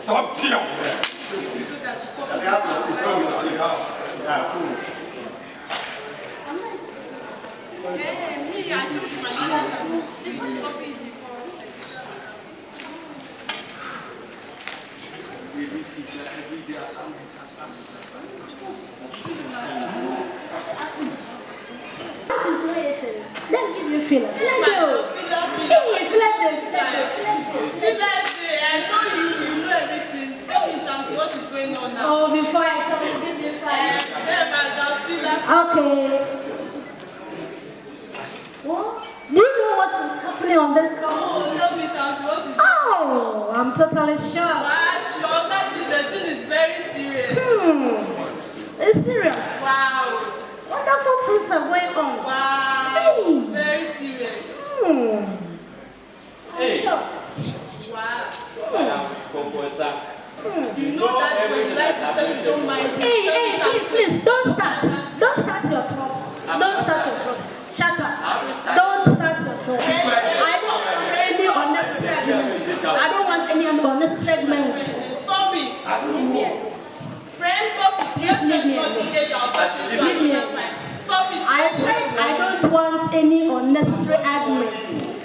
Stop here. Let's give you filler. What is going on now? Oh, before I tell you, give me fire. Okay. What? Do you know what is happening on this campus? Oh, tell me something. What is Oh, I'm totally shocked. sure that the thing is very serious. It's serious. Wow. Wonderful things are going on. Wow. Hey. Very serious. I'm shocked. Wow. You know that when you like to tell me don't mind. Hey, please, don't start. Don't start your trouble. Don't start your trouble. Shut up. Don't start your trouble. I don't want any unnecessary argument. I don't want any unnecessary argument. Stop it. Leave me alone. Friends, stop it. Please leave me alone. Leave me alone. Stop it. I said I don't want any unnecessary arguments.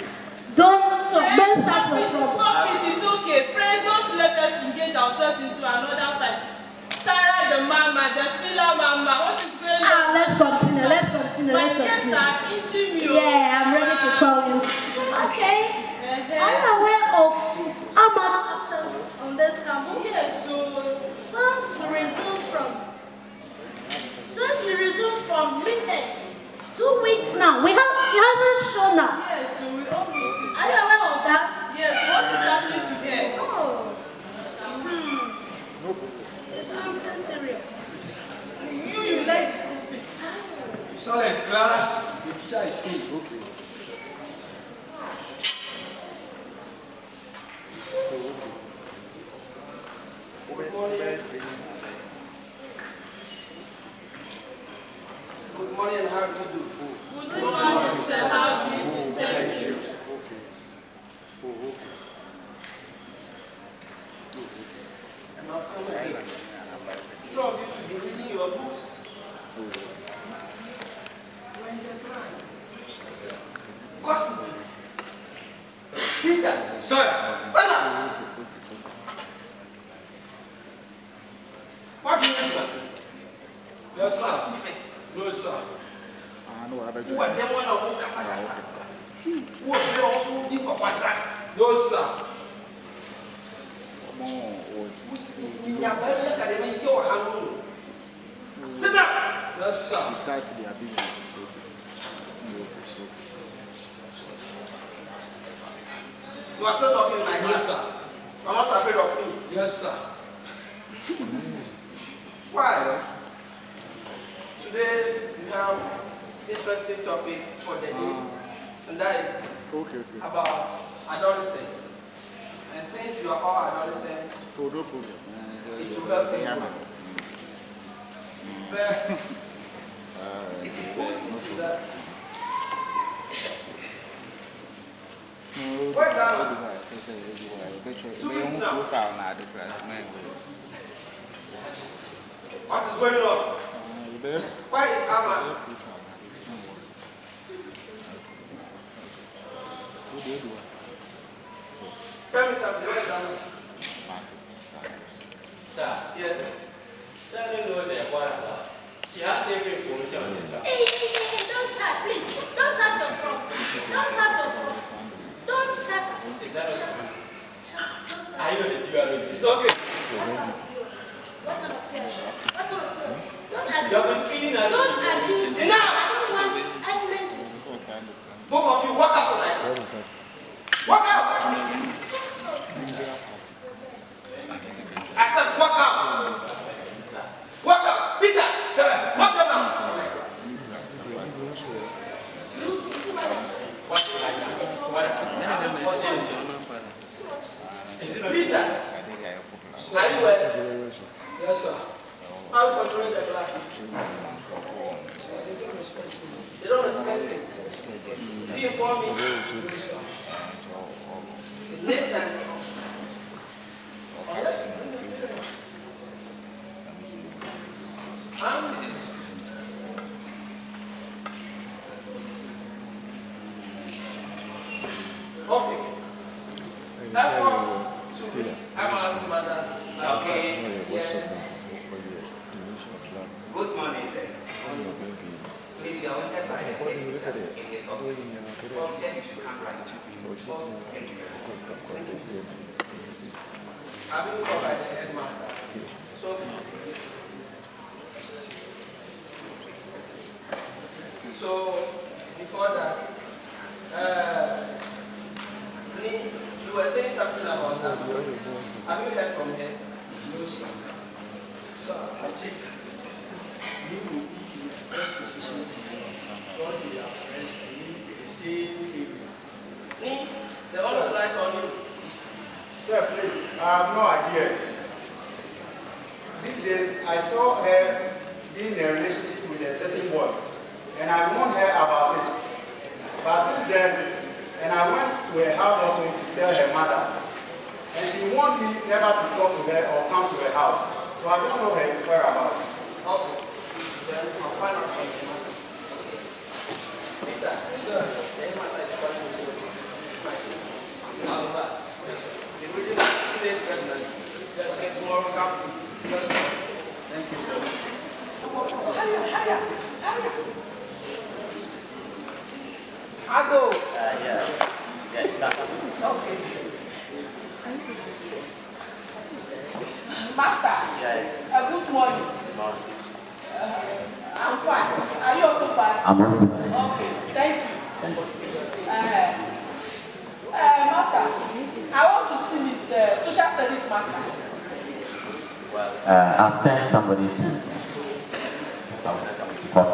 Don't start your trouble. Stop it. It's okay. Friends, don't let us engage ourselves into another fight. Sarah the mama, the filler mama. What is going on? Let's continue. My ears are itching me. Yeah, I'm ready to tell you. Okay. I'm aware of Amma's absence on this campus. Yes, so Since we resumed from midnight, 2 weeks now. He hasn't shown up. yes, so we all meet it. Are you aware of that? Yes, what is happening to her? Oh. It's something serious. You like this thing. Silent class. The teacher is in. Okay. Good morning. Good morning and how do you do? Good morning, sir. How do you do? Thank you. And also, some of you to be reading your books. When the class. Gossip. Peter. Sir. Father. What do you do? Yes, sir. No, sir. Who are them one of who Kasakasa? Who are they also in Papasa? No, sir. In your Bible Academy, you are hungry. Sit down. Yes, sir. We start their business. You are still talking like that? Yes, sir. You are not afraid of me? Yes, sir. Why? Today we have interesting topic for the day, and that is about adolescents. And since you are all adolescents, it will help you. But it goes into that. What is that? 2 weeks now. What is going on? Why is Amma? Tell me something. What is Amma? Sir, Yeah. sir, you know that she has every information. Hey, don't start, please. Don't start your trouble. Don't start your trouble. Don't start. Exactly. Shut up. Don't start. I know that you are ready. It's okay. What kind of prayer? What kind of prayer? Don't You have accuse. been feeling that. Don't accuse me. Enough! I don't want argument. Both of you walk out tonight. Walk out! I said walk out. Walk out. Peter, sir, walk them out. Peter, are you well? Yes, sir. How are you controlling the class? They don't respect you. Do you inform me? Next time, unless Therefore, I'm asking Mother. Okay. Yes. Good morning, sir. Please, you are wanted by the head teacher in his office. Well, he said you should come right. Thank you very much. I will go by the headmaster. So before that, you were saying something about that. Have you heard from him? No, sir. Sir, I think you will be in the best position to do because we are friends and live in the same area. Me? The honor lies on you. Sir, please, I have no idea. These days, I saw her being in a relationship with a certain boy, and I warned her about it. But since then, and I went to her house also to tell her mother, and she warned me never to talk to her or come to her house. So I don't know her whereabouts. Okay. Then I'll find out from the mother. Peter, Sir. the headmaster is calling you. Yes, sir. Yes, sir. The reason today's pregnancy. Yes, sir. Tomorrow come to. Yes, sir. Thank you, sir. Ado. Okay. Master. Yes. Good morning. I'm fine. Are you also fine? I'm also. Okay, thank you. Master, I want to see Mr. Social Studies Master. I've sent somebody to. I'll send somebody to call.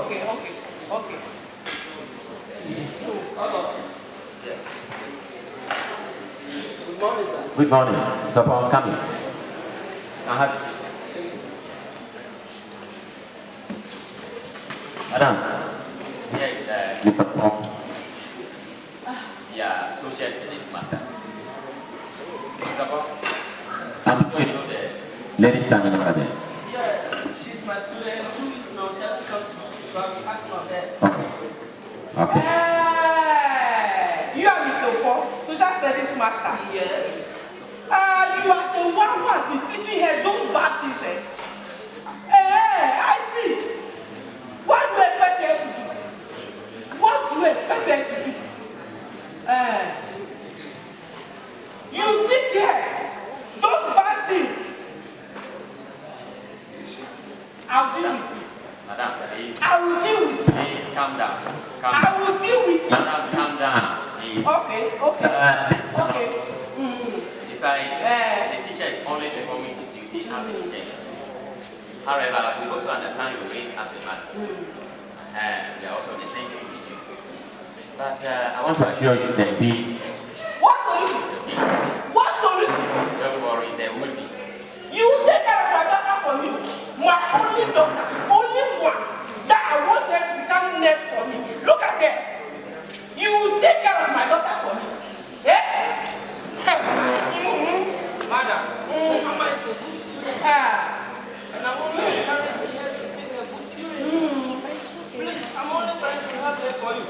Okay. Good morning, sir. Good morning. So, Paul, come in. I have to see. Madam. Yes, Mr. Paul. yeah, so just this master. I'm You know the lady standing over there. Yeah, she's my student. 2 weeks now, she hasn't come to school, so I'll be asking her there. Okay. You are Mr. Paul, Social Studies Master. Yes. You are the one who has been teaching her those bad things. I see. What do you expect her to do? What do you expect her to do? You teach her those bad things. I'll deal with you. Madam, please. I will deal with you. Please calm down. Calm I down. will deal with you. Madam, calm down. Please. Okay. This is not. Okay. Besides, the teacher is only performing his duty as a teacher in the school. However, we also understand your weight as a man. We are also on the same thing with you. But I want to assure you that What solution? What solution? don't worry, there will be. You take care of my daughter for me. My only daughter. Only one. That I want her to become nurse for me. Look at her. You take care of my daughter for me. Madam, Mama is a good student. And I'm only encouraging her to take her good seriously. Please, I'm only trying to help her for you.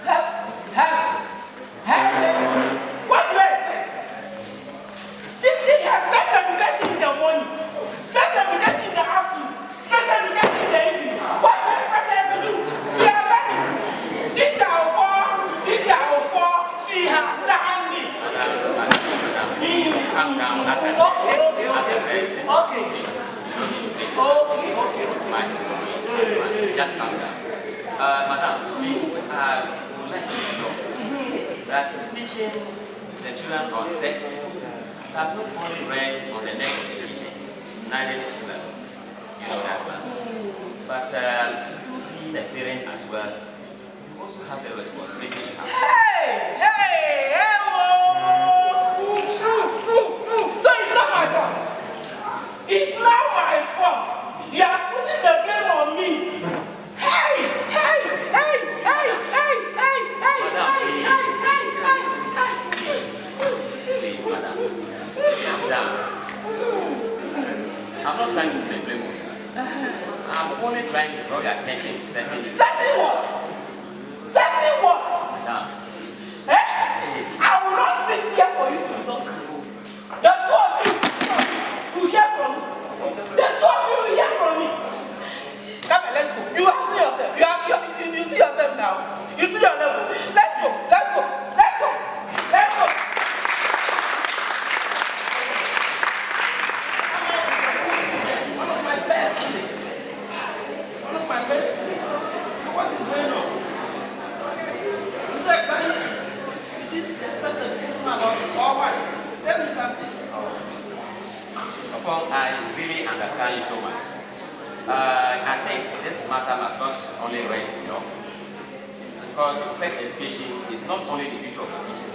Help. What do you expect? Teaching her sex education in the morning, sex education in the afternoon, sex education in the evening. What do you expect her to do? She has done it. Teacher will fall. She has done it. Calm down. As I said, Okay. this is Okay. please. You don't need to take Okay. my information. Just calm down. Madam, please, I would like you to know that teaching the children on sex does not only rest on the neck of the teachers, neither the student. You know that one. But you the parent as well, you also have a responsibility in house. So it's not my fault. It's not my fault. You are putting the blame on me. Please, madam. Calm down. I'm not trying to put the blame on you. I'm only trying to draw your attention to certain issues. Certain what? Madam. I will not sit All right. Tell me something. I really understand you so much. I think this matter must not only rest in the office. Because sex education is not only the duty of the teacher,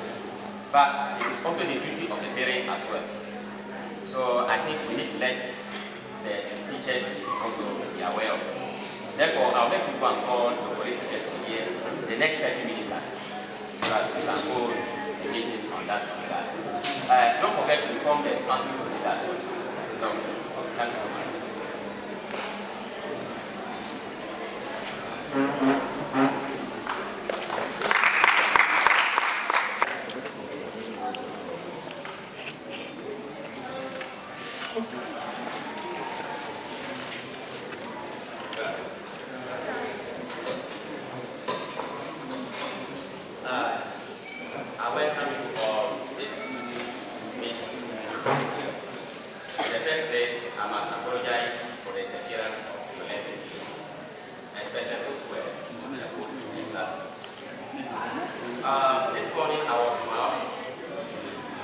but it is also the duty of the parent as well. So I think we need to let the teachers also be aware of it. Therefore, I would like to go and call the college teachers from here the next 30 minutes time, so that we can hold a meeting on that regard. Don't forget to inform the responsible committee as well. No, thank you so much. I welcome you for this meeting. In the first place, I must apologize for the interference of your lesson, especially those who were on the books and classrooms. This morning I was in my office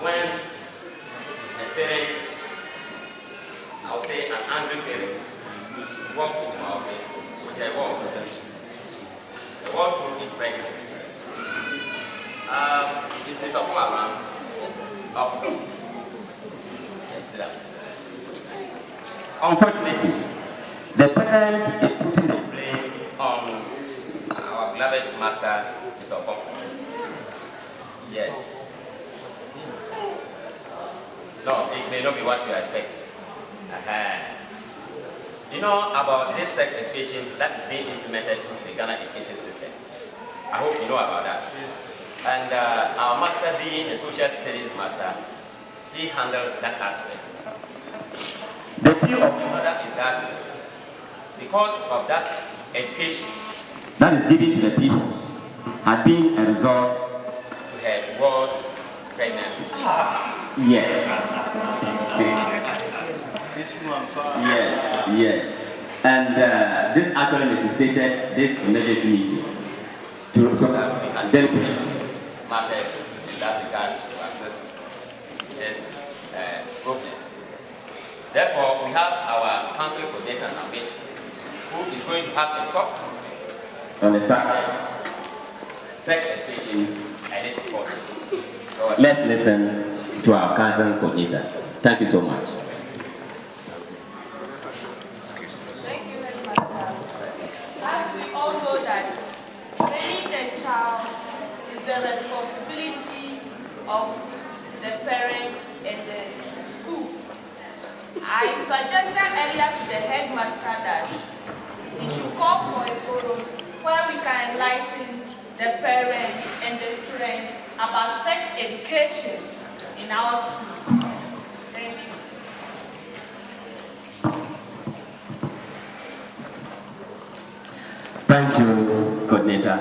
when a parent, I would say an angry parent, walked into my office with a word. The word is pregnant. Is Mr. Okumama? Oh. Yes, sir. Unfortunately, the parent is putting the blame on our beloved master, Mr. Okumama. Yes. No, it may not be what you are expecting. You know about this sex education that is being implemented into the Ghana education system. I hope you know about that. And our master, being a social studies master, he handles that aspect. The view of the mother is that because of that education that is given to the people has been a result to her worse pregnancy. Yes. Yes. And this actually necessitated this emergency meeting so that we can deliberate matters in that regard to assess this problem. Therefore, we have our council coordinator now, who is going to have a talk on the subject sex education and its importance. So let's listen to our council coordinator. Thank you so much. Thank you very much. As we all know that training a child is the responsibility of the parents and the school. I suggested earlier to the headmaster that he should call for a forum where we can enlighten the parents and the students about sex education in our school. Thank you. Thank you, coordinator.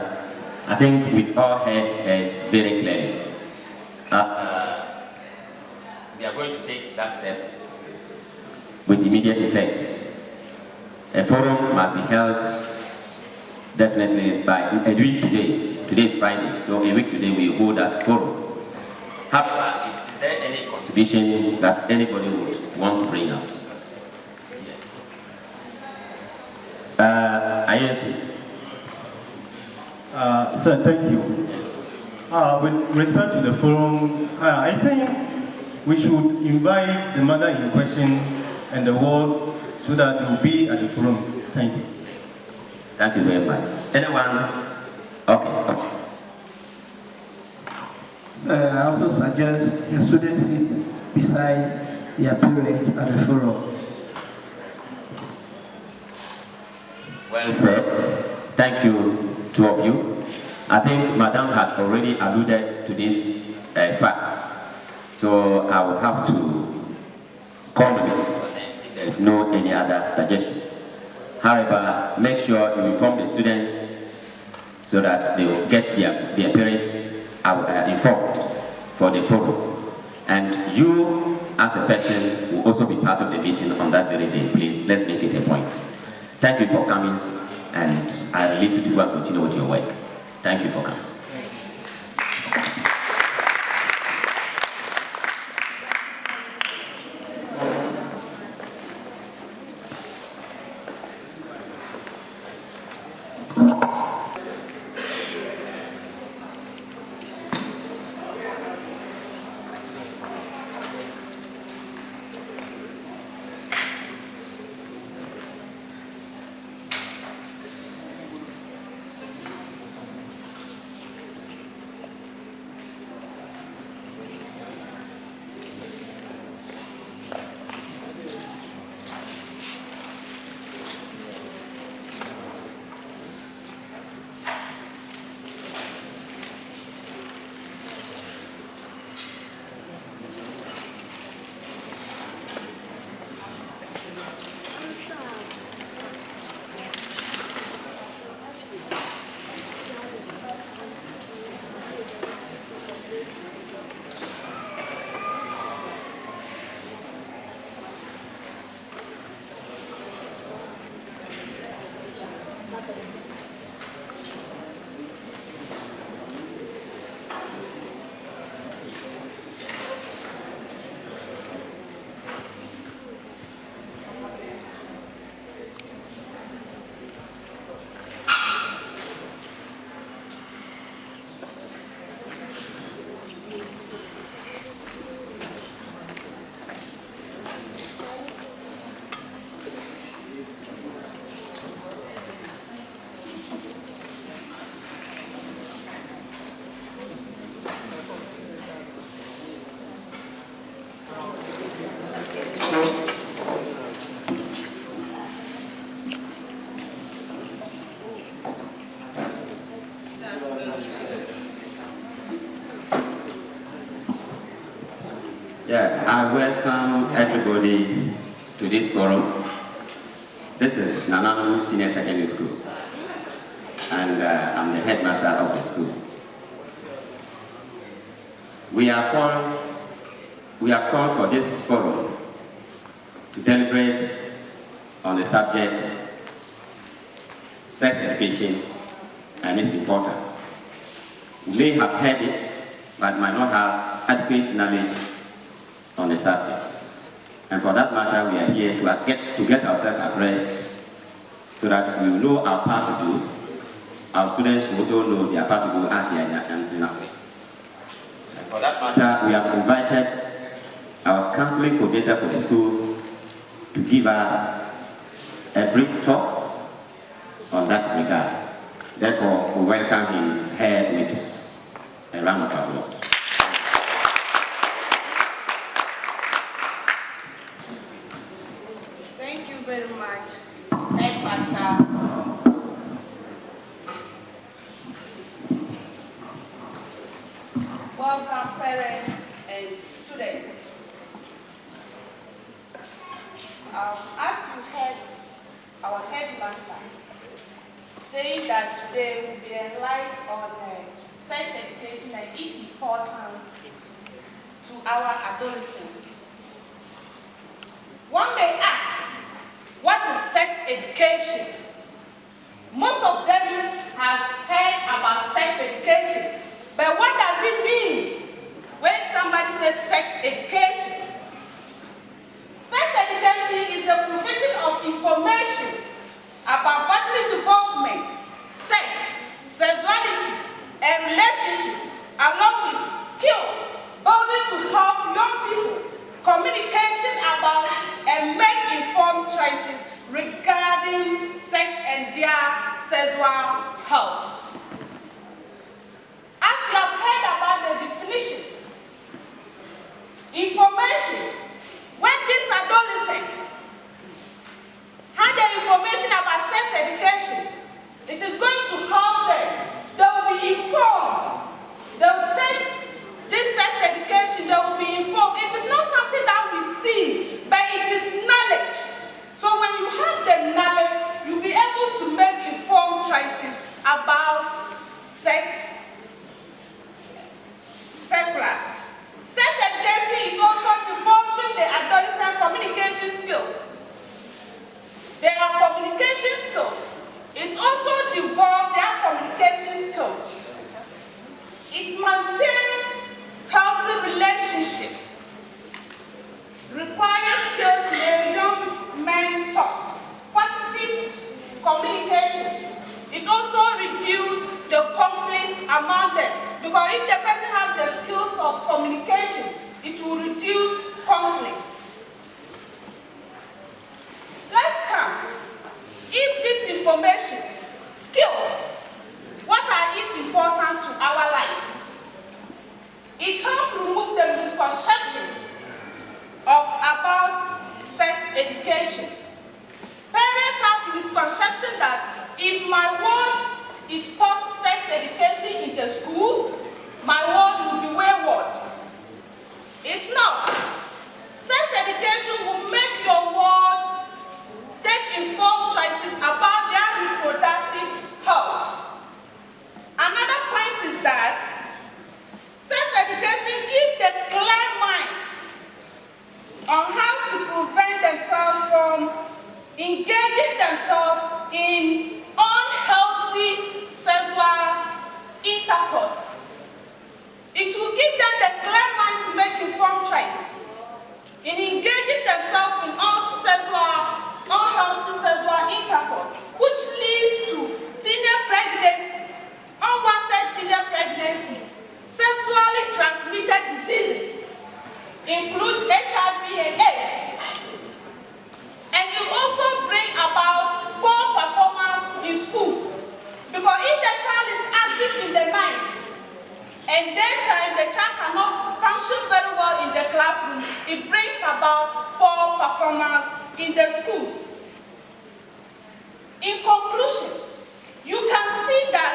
I think we've all heard her very clearly. We are going to take that step with immediate effect. A forum must be held definitely by a week today. Today is Friday, so a week today we hold that forum. However, is there any contribution that anybody would want to bring out? Yes. Ayensu. Sir, thank you. With respect to the forum, I think we should invite the mother in question and the ward so that they will be at the forum. Thank you. Thank you very much. Anyone? Okay. Sir, I also suggest the students sit beside their parents at the forum. Well said. Thank you, two of you. I think Madam had already alluded to these facts. So I will have to comment if there is no any other suggestion. However, make sure you inform the students so that they will get their parents informed for the forum. And you, as a person, will also be part of the meeting on that very day. Please, let's make it a point. Thank you for coming, and I release you to go and continue with your work. Thank you for coming. Yeah, I welcome everybody to this forum. This is Nananum Senior Secondary School, and I'm the headmaster of the school. We have called for this forum to deliberate on the subject sex education and its importance. We may have heard it, but might not have adequate knowledge on the subject. And for that matter, we are here to get ourselves abreast so that we know our part to do. Our students will also know their part to do as they are in our place. And for that matter, we have invited our counseling coordinator for the school to give us a brief talk on that regard. Therefore, we welcome him here with a round of applause. Thank you very much, Headmaster. Welcome, parents and students. As you heard our headmaster saying that today will be a light on sex education and its importance to our adolescents. One may ask, what is sex education? Most of them have heard about sex education, but what does it mean when somebody says sex education? Sex education is the provision of information about bodily development, sex, sexuality, and relationship, along with skills building to help young people communication about and make informed choices regarding sex and their sexual health. As you have heard about the definition, information, when these adolescents have the information about sex education, it is going to help them. They will be informed. They will take this sex education, they will be informed. It is not something that we see, but it is knowledge. So when you have the knowledge, you'll be able to make informed choices about sex. Sex education is also developing the adolescent communication skills. There are communication skills. It also develops their communication skills. It maintains healthy relationship. Requires skills in young men talk. Positive communication. It also reduces the conflicts among them. Because if the person has the skills of communication, it will reduce conflict. Let's come. If this information, skills, what are its important to our lives? It helps remove the misconception about sex education. Parents have misconception that if my ward is taught sex education in the schools, my ward will be wayward. It's not. Sex education will make your ward take informed choices about their reproductive health. Another point is that sex education gives the clear mind on how to prevent themselves from engaging themselves in unhealthy sexual intercourse. It will give them the clear mind to make informed choice in engaging themselves in unhealthy sexual intercourse, which leads to teenage pregnancy, unwanted teenage pregnancy, sexually transmitted diseases, include HIV and AIDS. And it also bring about poor performance in school. Because if the child is active in the night and daytime, the child cannot function very well in the classroom, it brings about poor performance in the schools. In conclusion, you can see that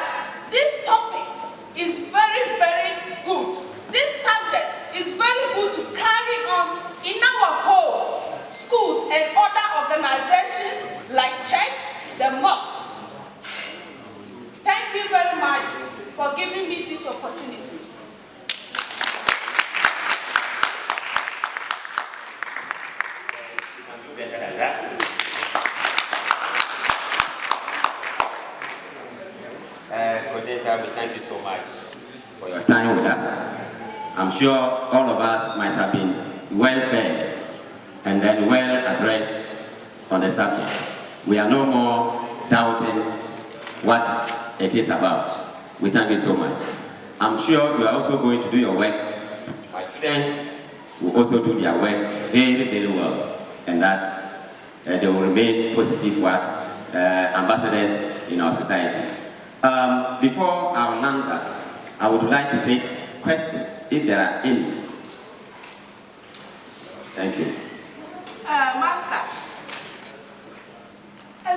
this topic is very, very good. This subject is very good to carry the mosque. Thank you very much for giving me this opportunity. Coordinator, we thank you so much for your time with us. I'm sure all of us might have been well fed and then well addressed on the subject. We are no more doubting what it is about. We thank you so much. I'm sure you are also going to do your work. My students will also do their work very, very well, and that they will remain positive ambassadors in our society. Before I land that, I would like to take questions, if there are any. Thank you. Master,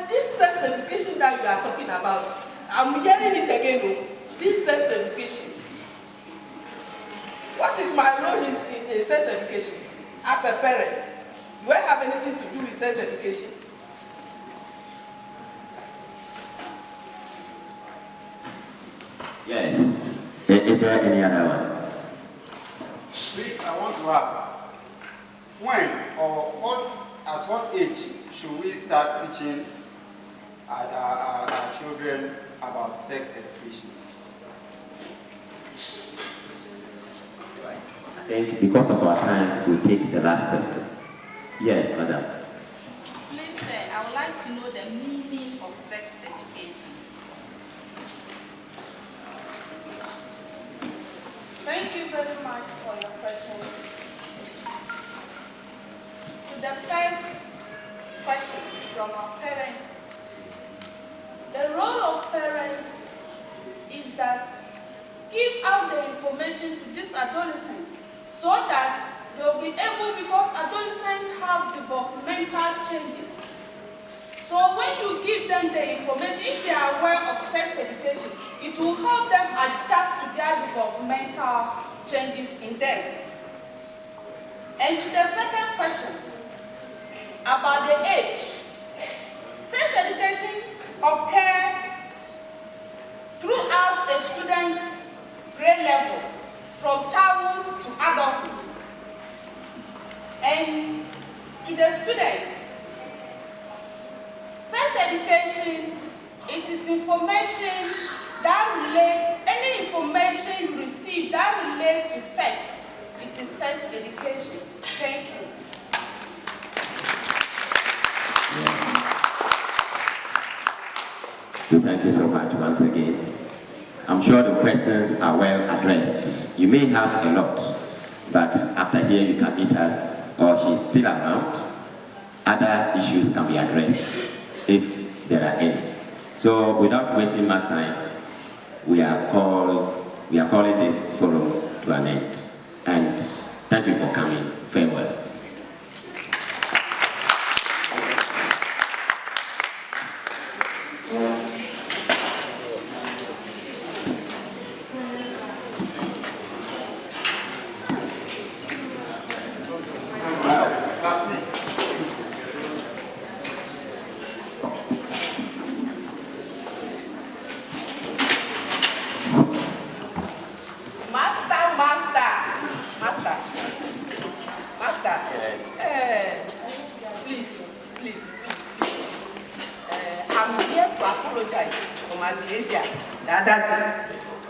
this sex education that you are talking about, I'm hearing it again, this sex education. What is my role in sex education as a parent? Do I have anything to do with sex education? Yes. Is there any other one? Please, I want to ask, when or at what age should we start teaching our children about sex education? I think because of our time, we'll take the last question. Yes, madam. Please, sir, I would like to know the meaning of sex education. Thank you very much for your questions. To the first question from our parents, the role of parents is that give out the information to these adolescents so that they'll be able, because adolescents have developmental changes. So when you give them the information, if they are aware of sex education, it will help them adjust to their developmental changes in them. And to the second question, about the age, sex education occurs throughout a student's grade level, from childhood to adulthood. And to the students, sex education, it is information that relates, any information you receive that relates to sex, it is sex education. Thank you. We thank you so much once again. I'm sure the questions are well addressed. You may have a lot, but after here you can meet us, or she's still around. Other issues can be addressed if there are any. So without wasting much time, we are calling this forum to an end. And thank you for coming. Farewell.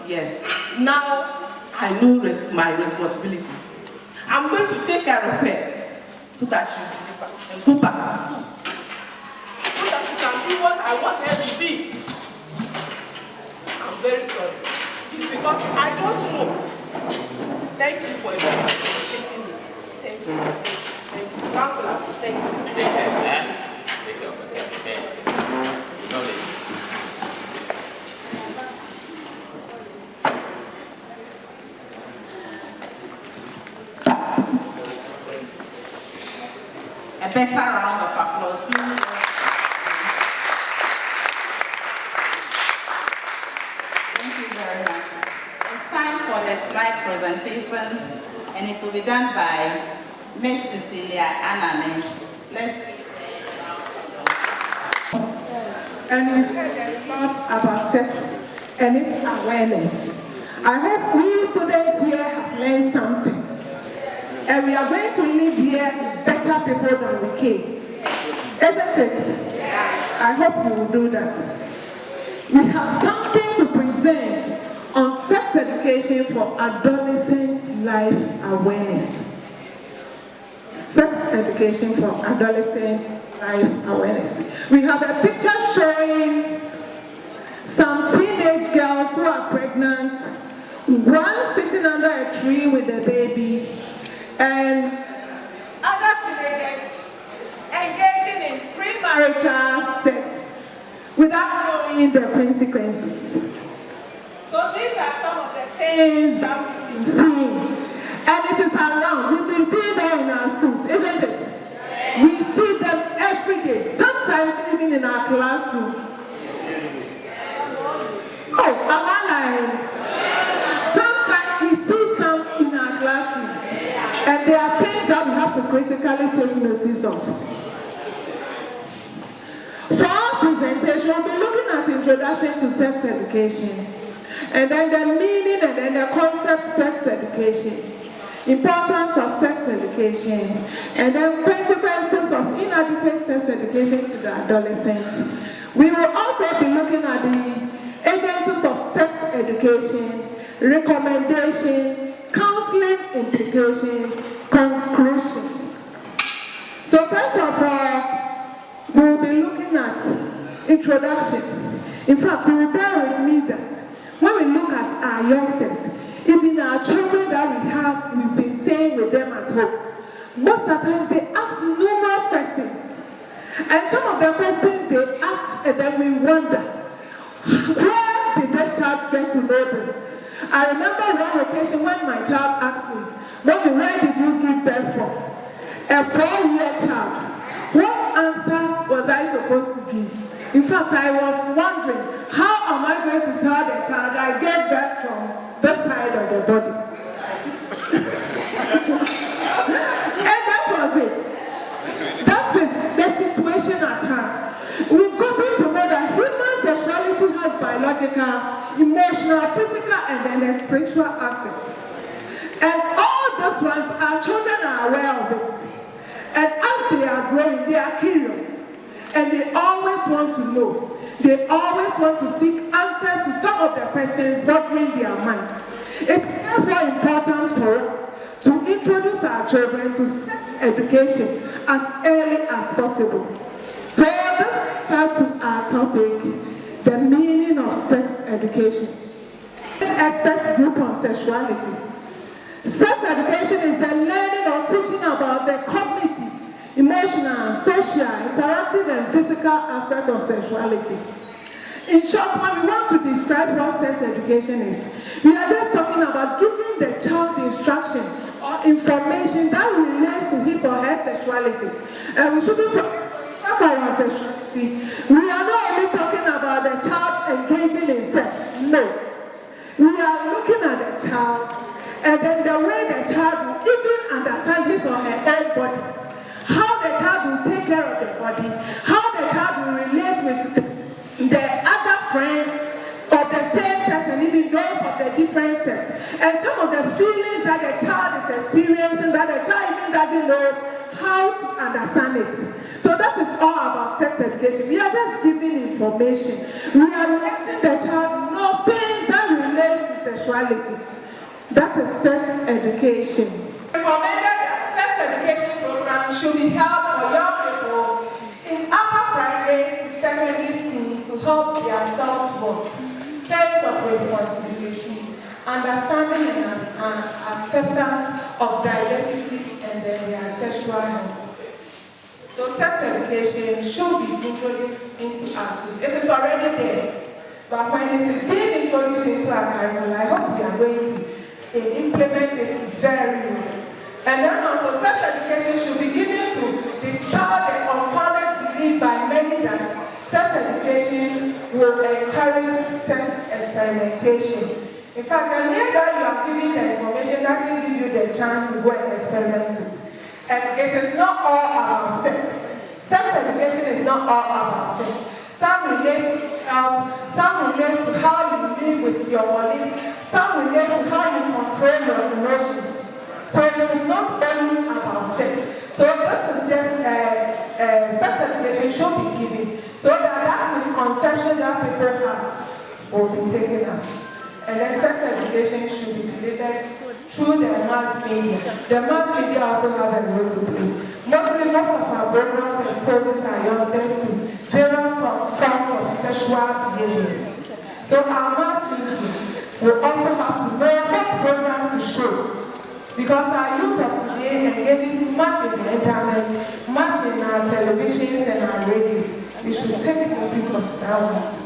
Yes. Now I know my responsibilities. I'm going to take care of her so that she will deliver and go back to school. So that she can be what I want her to be. I'm very sorry. It's because I don't know. Thank you for educating me. Thank you. Thank you. Counselor, thank you. Take care, man. Take care of yourself. Okay. A better round of applause, please. Thank you very much. It's time for the slide presentation, and it will be done by Ms. Cecilia Anane. Let's give her a round of applause. and we've heard a lot about sex and its awareness. I hope we students here have learned something. And we are going to leave here better people than we came. Isn't it? I hope you will do that. We have something to present on sex education for adolescent life awareness. Sex education for adolescent life awareness. We have a picture showing some teenage girls who are pregnant, one sitting under a tree with a baby, and other teenagers engaging in premarital sex without knowing the consequences. So these are some of the things that we've been seeing. And it is around. We've been seeing them in our schools, isn't it? We see them every day, sometimes even in our classrooms. Oh, am I lying? Sometimes we see some in our classrooms, and there are things that we have to critically take notice of. For our presentation, we'll be looking at introduction to sex education, and then the meaning and then the concept sex education, importance of sex education, and then consequences of inadequate sex education to the adolescent. We will also be looking at the agencies of sex education, recommendation, counseling implications, conclusions. So first of all, we will be looking at introduction. In fact, you will bear with me that when we look at our youngsters, even our children that we have, we've been staying with them at home. Most of the times they ask numerous questions. And some of the questions they ask, and then we wonder, where did this child get to know this? I remember one occasion when my child asked me, Mommy, where did you give birth from? A 4-year child. What answer was I supposed to give? In fact, I was wondering, how am I going to tell the child I gave birth from this side of the body? And that was it. That is the situation at hand. We've gotten to know that human sexuality has biological, emotional, physical, and then the spiritual aspects. And all those ones, our children are aware of it. And as they are growing, they are curious. And they always want to know. They always want to seek answers to some of the questions bothering their mind. It's therefore important for us to introduce our children to sex education as early as possible. So let's start to our topic, the meaning of sex education. Aspect group on sexuality. Sex education is the learning or teaching about the cognitive, emotional, social, interactive, and physical aspects of sexuality. In short, when we want to describe what sex education is, we are just talking about giving the child instruction or information that relates to his or her sexuality. And we shouldn't talk about sexuality. We are not only talking about the child engaging in sex. No. We are looking at the child, and then the way the child will even understand his or her own body, how the child will take care of the body, how the child will relate with the other friends of the same sex and even those of the different sex, and some of the feelings that the child is experiencing that the child even doesn't know how to understand it. So that is all about sex education. We are just giving information. We are letting the child know things that relate to sexuality. That is sex education. Recommended that sex education program should be held for young people in upper primary to secondary schools to help their self-worth, sense of responsibility, understanding and acceptance of diversity, and then their sexual health. So sex education should be introduced into our schools. It is already there, but when it is being introduced into our curriculum, I hope we are going to implement it very well. And then also sex education should be given to dispel the unfounded belief by many that sex education will encourage sex experimentation. In fact, the mere that you are giving the information doesn't give you the chance to go and experiment it. And it is not all about sex. Sex education is not all about sex. some relate to health, some relate to how you live with your colleagues, some relate to how you control your emotions. So it is not only about sex. So this is just sex education should be given so that misconception that people have will be taken out. And then sex education should be delivered through the mass media. The mass media also have a role to play. Most of our programs exposes our youngsters to various forms of sexual behaviors. So our mass media will also have to know what programs to show. Because our youth of today engages much in the internet, much in our televisions and our radios. We should take notice of that one too.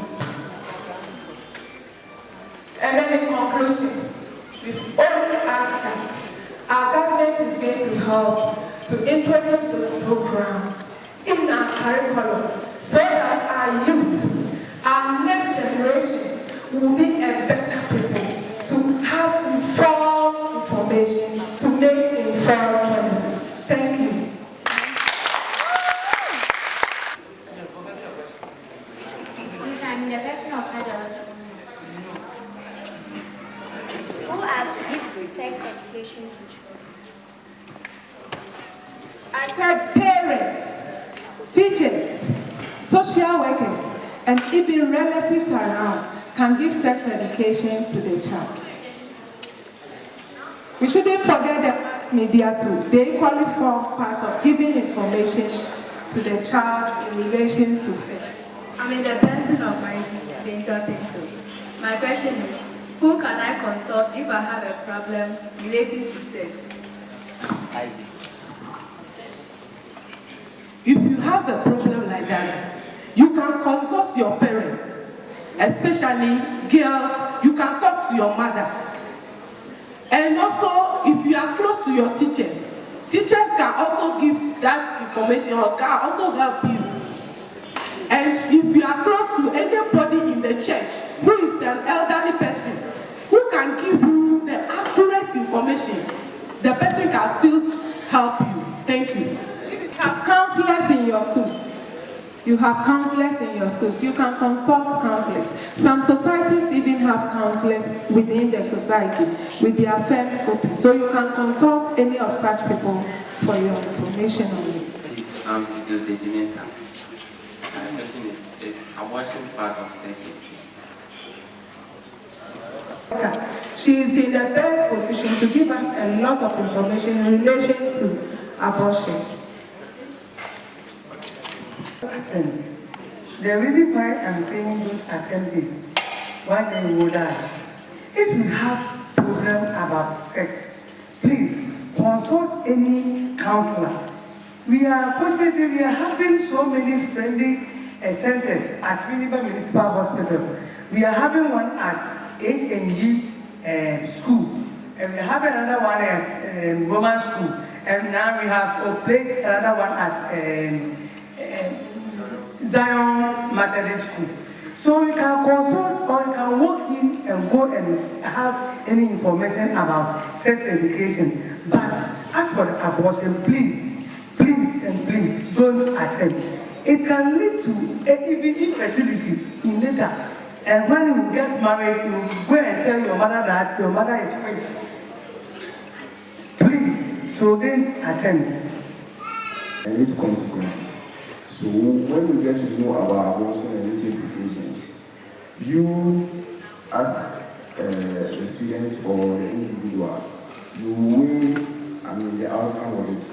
And then in conclusion, we've only asked that our government is going to help to introduce this program in our curriculum so that our youth, our next generation, will be a better people to have informed information, to make informed choices. Thank you. I'm the person of adults who are to give sex education to children. I said parents, teachers, social workers, and even relatives around can give sex education to the child. We shouldn't forget the mass media too. They equally form part of giving information to the child in relation to sex. I'm in the person of Painter Pinto. My question is, who can I consult if I have a problem relating to sex? If you have a problem like that, you can consult your parents, especially girls. You can talk to your mother. And also, if you are close to your teachers, teachers can also give that information or can also help you. And if you are close to anybody in the church who is an elderly person, who can give you the accurate information, the person can still help you. Thank you. You have counselors in your schools. You have counselors in your schools. You can consult counselors. Some societies even have counselors within the society with their firms open. So you can consult any of such people for your information on it. My question is abortion part of sex education? She is in the best position to give us a lot of information in relation to abortion. Attend. The reason why I'm saying don't attend this, one day you will die. If you have problem about sex, please consult any counselor. Fortunately, we are having so many friendly centers at Winneba Municipal Hospital. We are having one at HNG school, and we have another one at Roman school, and now we have another one at Zion Methodist School. So you can consult or you can walk in and go and have any information about sex education. But as for the abortion, please don't attend. It can lead to even infertility in later. And when you get married, you go and tell your mother that your mother is rich. Please, so don't attend. And its consequences. So when you get to know about abortion and its implications, you as the student or the individual, you weigh the outcome of it.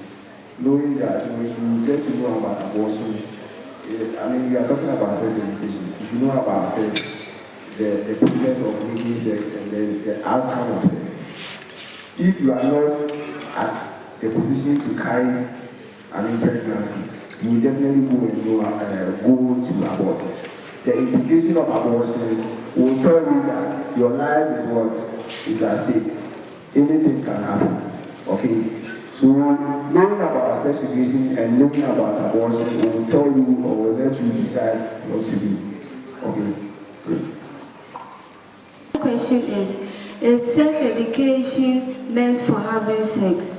Knowing that when you get to know about abortion, you are talking about sex education. You should know about sex, the process of making sex, and then the outcome of sex. If you are not at the position to carry pregnancy, you will definitely go to abort. The implication of abortion will tell you that your life is at stake. Anything can happen. Okay? So knowing about sex education and knowing about abortion will tell you or will let you decide what to do. Okay? Great. The question is sex education meant for having sex?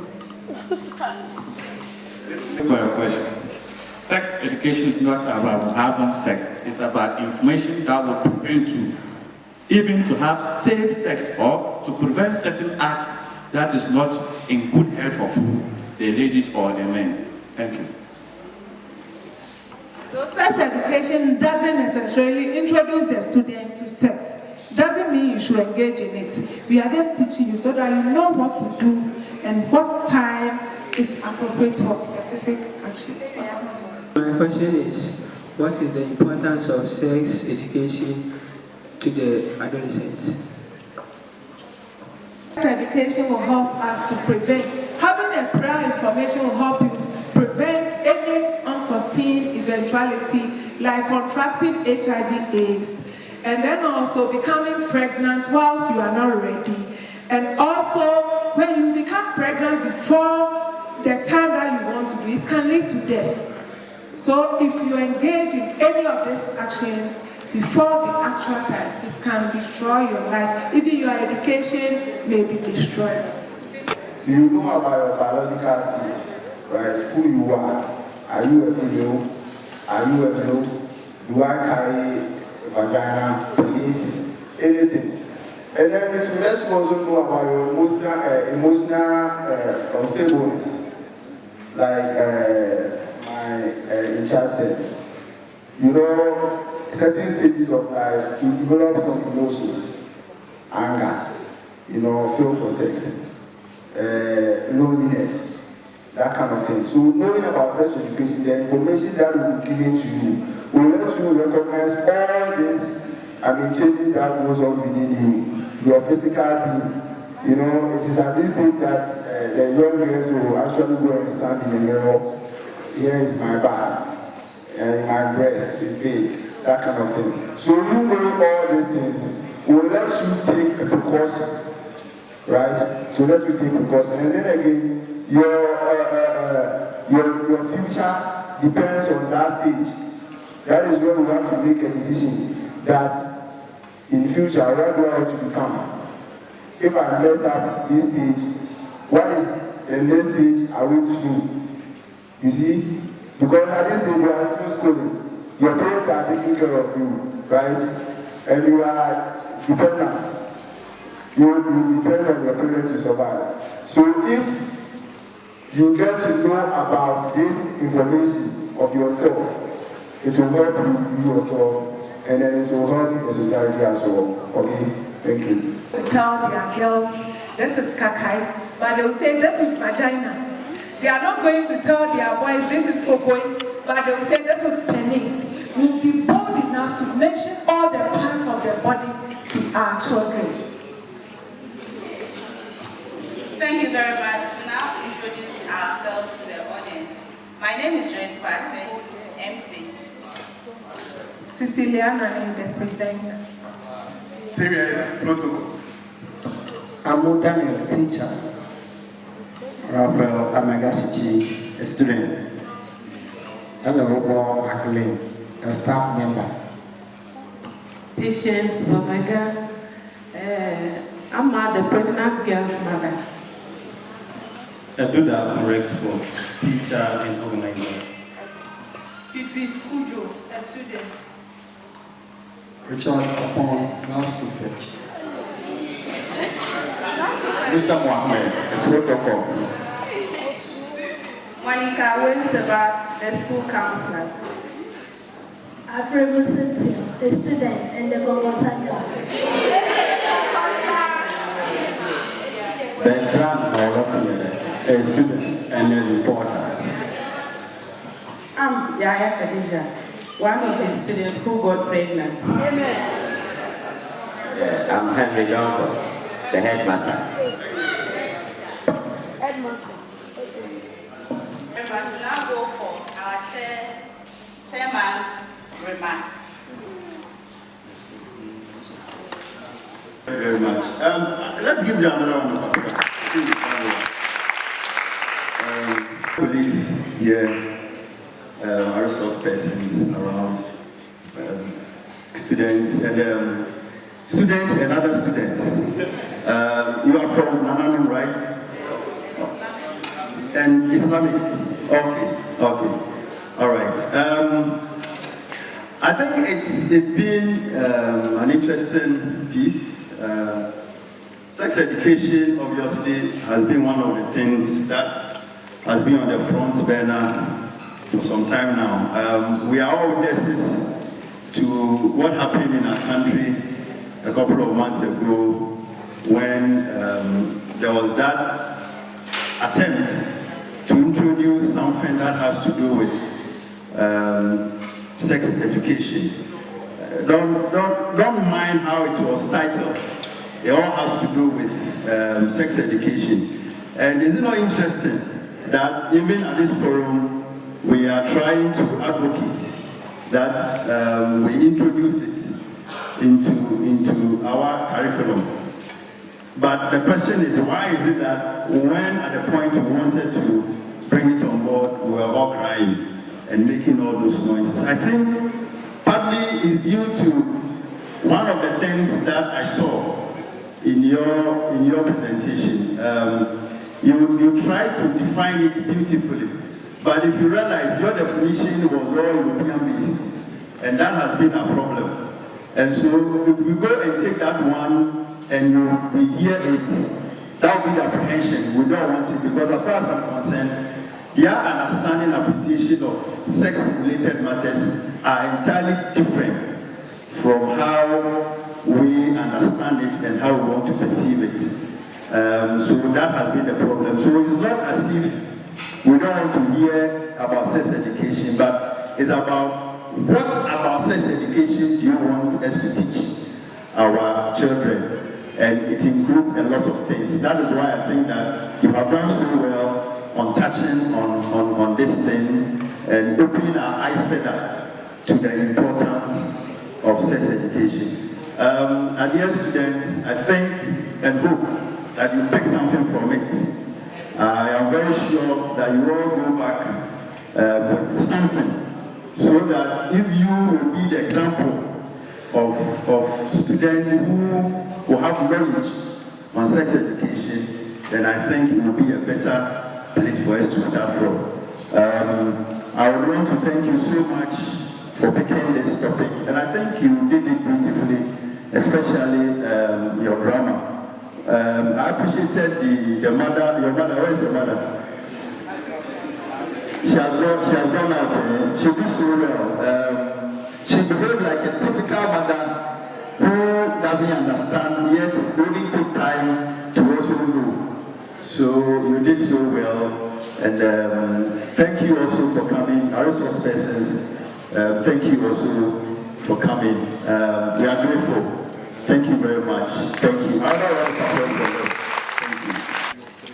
For your question. sex education is not about having sex. It's about information that will prevent you even to have safe sex or to prevent certain acts that is not in good health of the ladies or the men. Thank you. So sex education doesn't necessarily introduce the student to sex. Doesn't mean you should engage in it. We are just teaching you so that you know what to do and what time is appropriate for specific actions. My question is, what is the importance of sex education to the adolescents? Sex education will help us to prevent. Having a prior information will help you prevent any unforeseen eventuality like contracting HIV/AIDS, and then also becoming pregnant whilst you are not ready. And also, when you become pregnant before the time that you want to do, it can lead to death. So if you engage in any of these actions before the actual time, it can destroy your life. Even your education may be destroyed. Do you know about your biological state, right? Who you are you a female? Are you a male? Do I carry a vagina, penis, anything? And then it will let you also know about your emotional unstableness, like in child said. You know, certain stages of life, you develop some emotions, anger, you know, feel for sex, loneliness, that kind of thing. So knowing about sex education, the information that will be given to you will let you recognize all this, changes that goes on within you, your physical being. You know, it is at this stage that the young girls will actually go and stand in the mirror. Here is my back, and my breast is big, that kind of thing. So you knowing all these things will let you take a precaution, right? To let you take precaution. And then again, your future depends on that stage. That is when you have to make a decision that in future, what do I want to become? If I mess up this stage, what is the next stage I want to do? You see? Because at this stage you are still schooling. Your parents are taking care of you, right? And you are dependent. You depend on your parents to survive. So if you get to know about this information of yourself, it will help you yourself, and then it will help the society as well. Okay? Thank you. To tell their girls, this is kakai, but they will say this is vagina. They are not going to tell their boys this is okoi, but they will say this is penis. We will be bold enough to mention all the parts of their body to our children. Thank you very much. We now introduce ourselves to the audience. My name is Joyce Pache, MC. Cecilia Nani, the presenter. Tivia, protocol. Amu Daniel, teacher. Raphael Amagasichi, a student. Hello, Robo McLean, a staff member. Patience Omega, I'm the pregnant girl's mother. Eduda Rexford, teacher and organizer. Beatrice Kujo, a student. Richard Kapon, nurse prefect. Mr. Mohammed, a protocol. Monica Winseba, the school counselor. Abraham Cynthia, a student and the Gomosanya. Bertrand Morocco, a student and a reporter. I'm Yaya Khadija, one of the students who got pregnant. Amen. I'm Henry Donko, the headmaster. Everyone to now go for our chairman's remarks. Thank you very much. Let's give you another round of applause. Colleagues here, our resource persons around, students and other students. You are from Nananu, right? And Islamic? Okay. All right. I think it's been an interesting piece. Sex education obviously has been one of the things that has been on the front burner for some time now. We are all witnesses to what happened in our country a couple of months ago when there was that attempt to introduce something that has to do with sex education. Don't mind how it was titled. It all has to do with sex education. And is it not interesting that even at this forum, we are trying to advocate that we introduce it into our curriculum. But the question is, why is it that when at the point we wanted to bring it on board, we were all crying and making all those noises? I think partly is due to one of the things that I saw in your presentation. You try to define it beautifully, but if you realize your definition was all European based, and that has been a problem. And so if we go and take that one and we hear it, that will be the apprehension. We don't want it, because as far as I'm concerned, their understanding and appreciation of sex-related matters are entirely different from how we understand it and how we want to perceive it. So that has been the problem. So it's not as if we don't want to hear about sex education, but it's about what about sex education do you want us to teach our children? And it includes a lot of things. That is why I think that you have done so well on touching on this thing and opening our eyes further to the importance of sex education. And dear students, I think and hope that you take something from it. I am very sure that you all go back with something, so that if you will be the example of students who will have knowledge on sex education, then I think it will be a better place for us to start from. I would want to thank you so much for picking this topic, and I think you did it beautifully, especially your grammar. I appreciated your mother. Where is your mother? She has gone out. She did so well. She behaved like a typical mother who doesn't understand, yet really took time to also know. So you did so well, and thank you also for coming. Our resource persons, thank you also for coming. We are grateful. Thank you very much. Thank you. Thank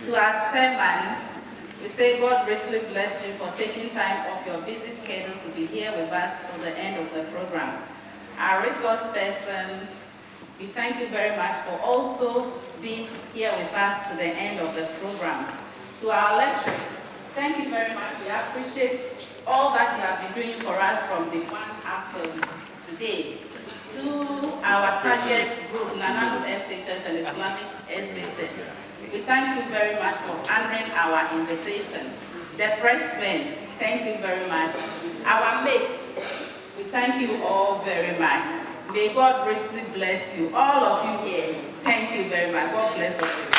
you. To our chairman, we say God richly bless you for taking time off your busy schedule to be here with us till the end of the program. Our resource person, we thank you very much for also being here with us to the end of the program. To our lecturers, thank you very much. We appreciate all that you have been doing for us from the one up till today. To our target group, Nananu SHS and Islamic SHS, we thank you very much for honoring our invitation. The pressmen, thank you very much. Our mates, we thank you all very much. May God richly bless you. All of you here, thank you very much. God bless you.